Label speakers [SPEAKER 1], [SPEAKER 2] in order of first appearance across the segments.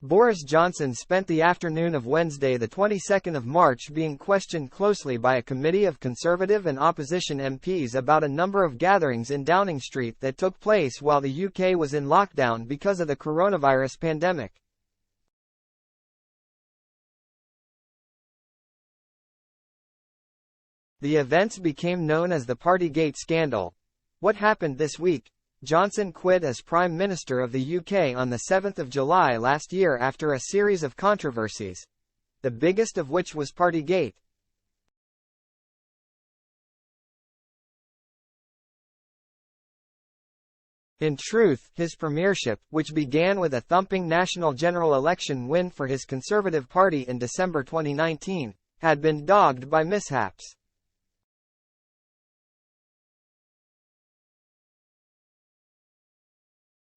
[SPEAKER 1] Boris Johnson spent the afternoon of Wednesday the 22nd of March being questioned closely by a committee of Conservative and opposition MPs about a number of gatherings in Downing Street that took place while the UK was in lockdown because of the coronavirus pandemic. The events became known as the Partygate scandal. What happened this week? Johnson quit as Prime Minister of the UK on the 7th of July last year after a series of controversies, the biggest of which was Partygate. In truth, his premiership, which began with a thumping national general election win for his Conservative Party in December 2019, had been dogged by mishaps.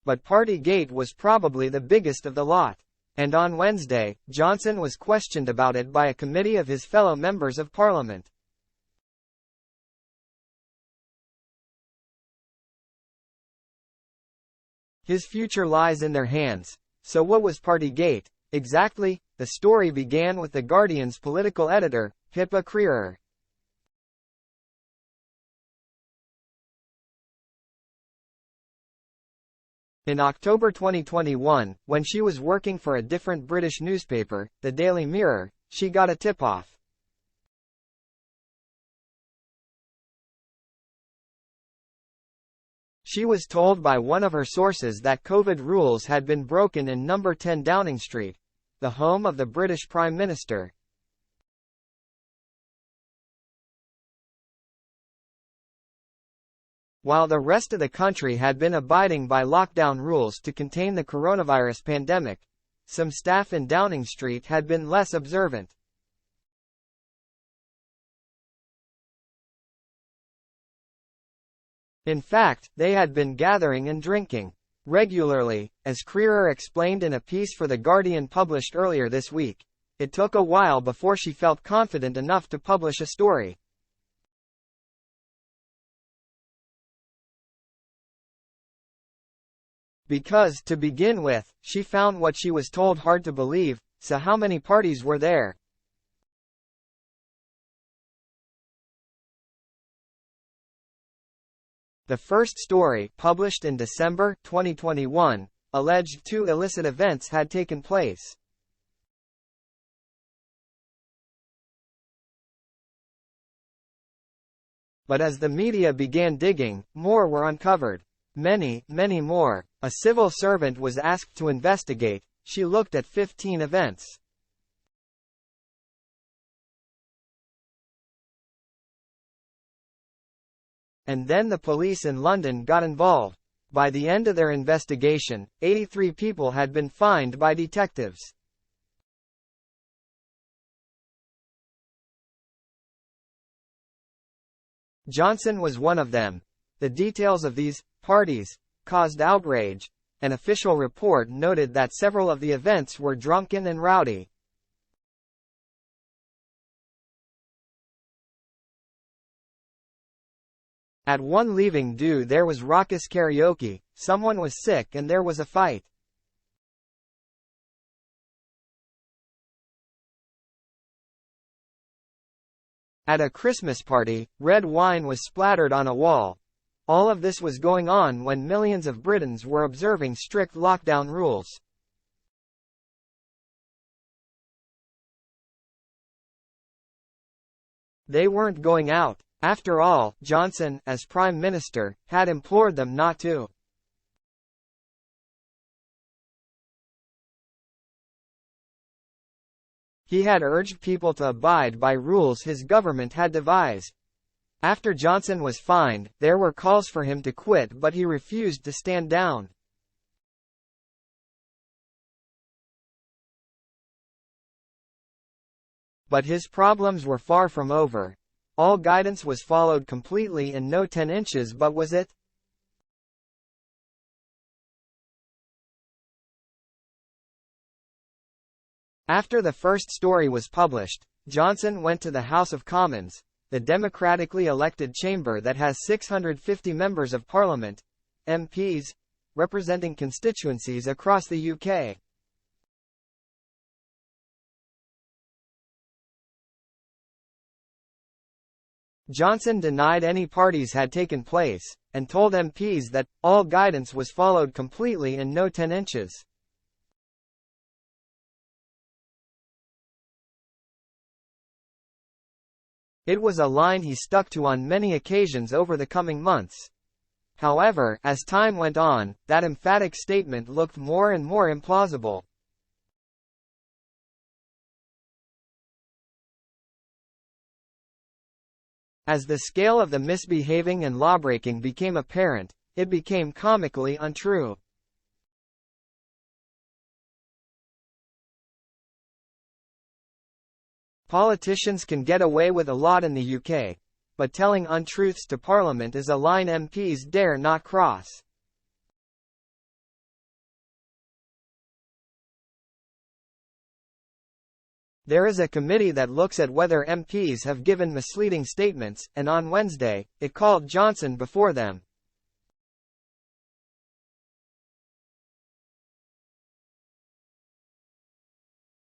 [SPEAKER 1] But Partygate was probably the biggest of the lot. And on Wednesday, Johnson was questioned about it by a committee of his fellow members of Parliament. His future lies in their hands. So what was Partygate? Exactly, the story began with The Guardian's political editor, Pippa Crerar. In October 2021, when she was working for a different British newspaper, the Daily Mirror, she got a tip-off. She was told by one of her sources that COVID rules had been broken in number 10 Downing Street, the home of the British Prime Minister. While the rest of the country had been abiding by lockdown rules to contain the coronavirus pandemic, some staff in Downing Street had been less observant. In fact, they had been gathering and drinking regularly, as Crerar explained in a piece for The Guardian published earlier this week. It took a while before she felt confident enough to publish a story. Because, to begin with, she found what she was told hard to believe. So how many parties were there? The first story, published in December 2021, alleged 2 illicit events had taken place. But as the media began digging, more were uncovered. Many more. A civil servant was asked to investigate. She looked at 15 events. And then the police in London got involved. By the end of their investigation, 83 people had been fined by detectives. Johnson was one of them. The details of these parties caused outrage. An official report noted that several of the events were drunken and rowdy. At one leaving do there was raucous karaoke, someone was sick and there was a fight. At a Christmas party, red wine was splattered on a wall. All of this was going on when millions of Britons were observing strict lockdown rules. They weren't going out. After all, Johnson, as Prime Minister, had implored them not to. He had urged people to abide by rules his government had devised. After Johnson was fined, there were calls for him to quit, but he refused to stand down. But his problems were far from over. All guidance was followed completely and no 10 inches, but was it? After the first story was published, Johnson went to the House of Commons, the democratically elected chamber that has 650 members of parliament, MPs, representing constituencies across the UK. Johnson denied any parties had taken place, and told MPs that all guidance was followed completely and no 10 inches. It was a line he stuck to on many occasions over the coming months. However, as time went on, that emphatic statement looked more and more implausible. As the scale of the misbehaving and lawbreaking became apparent, it became comically untrue. Politicians can get away with a lot in the UK, but telling untruths to Parliament is a line MPs dare not cross. There is a committee that looks at whether MPs have given misleading statements, and on Wednesday, it called Johnson before them.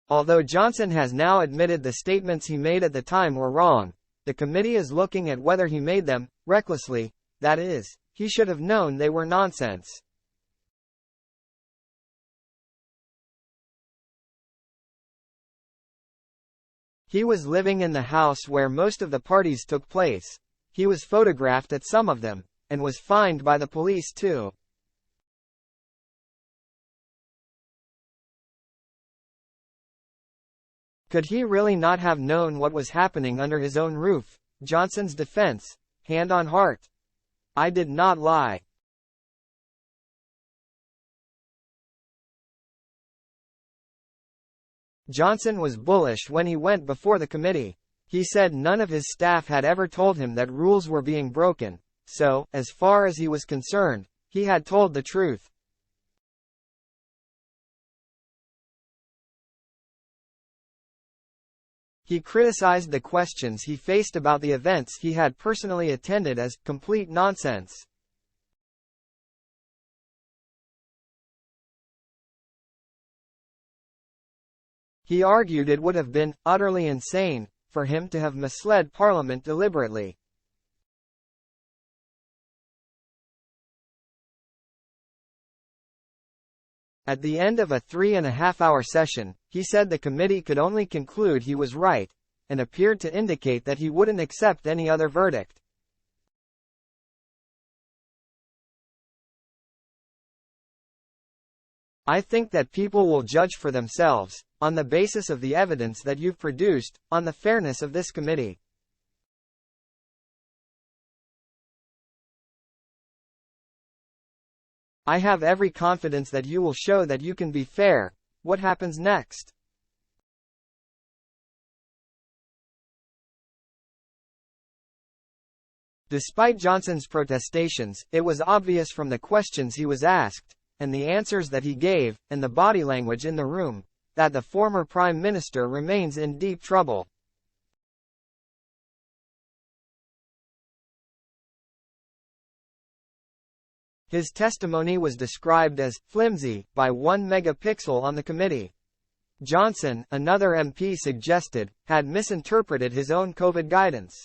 [SPEAKER 1] Although Johnson has now admitted the statements he made at the time were wrong, the committee is looking at whether he made them recklessly, that is, he should have known they were nonsense. He was living in the house where most of the parties took place. He was photographed at some of them, and was fined by the police too. Could he really not have known what was happening under his own roof? Johnson's defense, hand on heart. I did not lie. Johnson was bullish when he went before the committee. He said none of his staff had ever told him that rules were being broken, so, as far as he was concerned, he had told the truth. He criticized the questions he faced about the events he had personally attended as complete nonsense. He argued it would have been utterly insane for him to have misled Parliament deliberately. At the end of a 3.5-hour session, he said the committee could only conclude he was right, and appeared to indicate that he wouldn't accept any other verdict. I think that people will judge for themselves, on the basis of the evidence that you've produced, on the fairness of this committee. I have every confidence that you will show that you can be fair. What happens next? Despite Johnson's protestations, it was obvious from the questions he was asked, and the answers that he gave, and the body language in the room, that the former Prime Minister remains in deep trouble. His testimony was described as flimsy by 1 megapixel on the committee. Johnson, another MP suggested, had misinterpreted his own COVID guidance.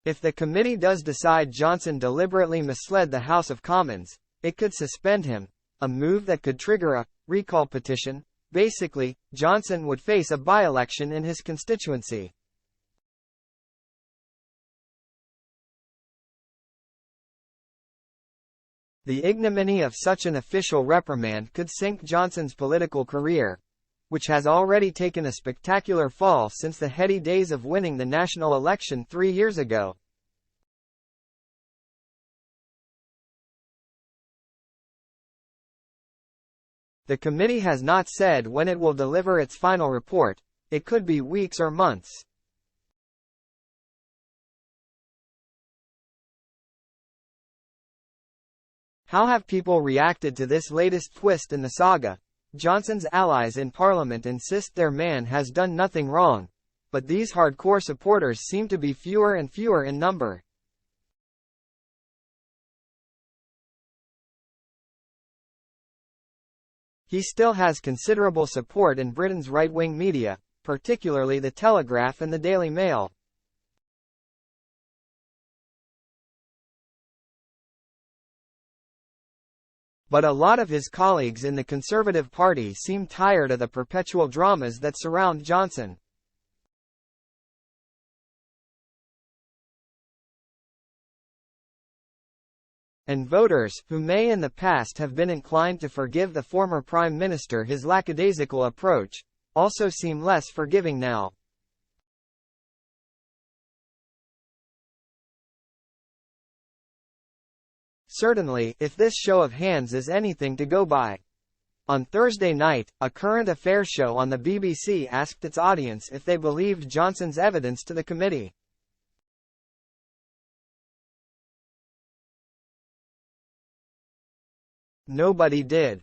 [SPEAKER 1] If the committee does decide Johnson deliberately misled the House of Commons, it could suspend him, a move that could trigger a recall petition. Basically, Johnson would face a by-election in his constituency. The ignominy of such an official reprimand could sink Johnson's political career, which has already taken a spectacular fall since the heady days of winning the national election 3 years ago. The committee has not said when it will deliver its final report. It could be weeks or months. How have people reacted to this latest twist in the saga? Johnson's allies in Parliament insist their man has done nothing wrong, but these hardcore supporters seem to be fewer and fewer in number. He still has considerable support in Britain's right-wing media, particularly the Telegraph and the Daily Mail. But a lot of his colleagues in the Conservative Party seem tired of the perpetual dramas that surround Johnson. And voters, who may in the past have been inclined to forgive the former Prime Minister his lackadaisical approach, also seem less forgiving now. Certainly, if this show of hands is anything to go by. On Thursday night, a current affairs show on the BBC asked its audience if they believed Johnson's evidence to the committee. Nobody did.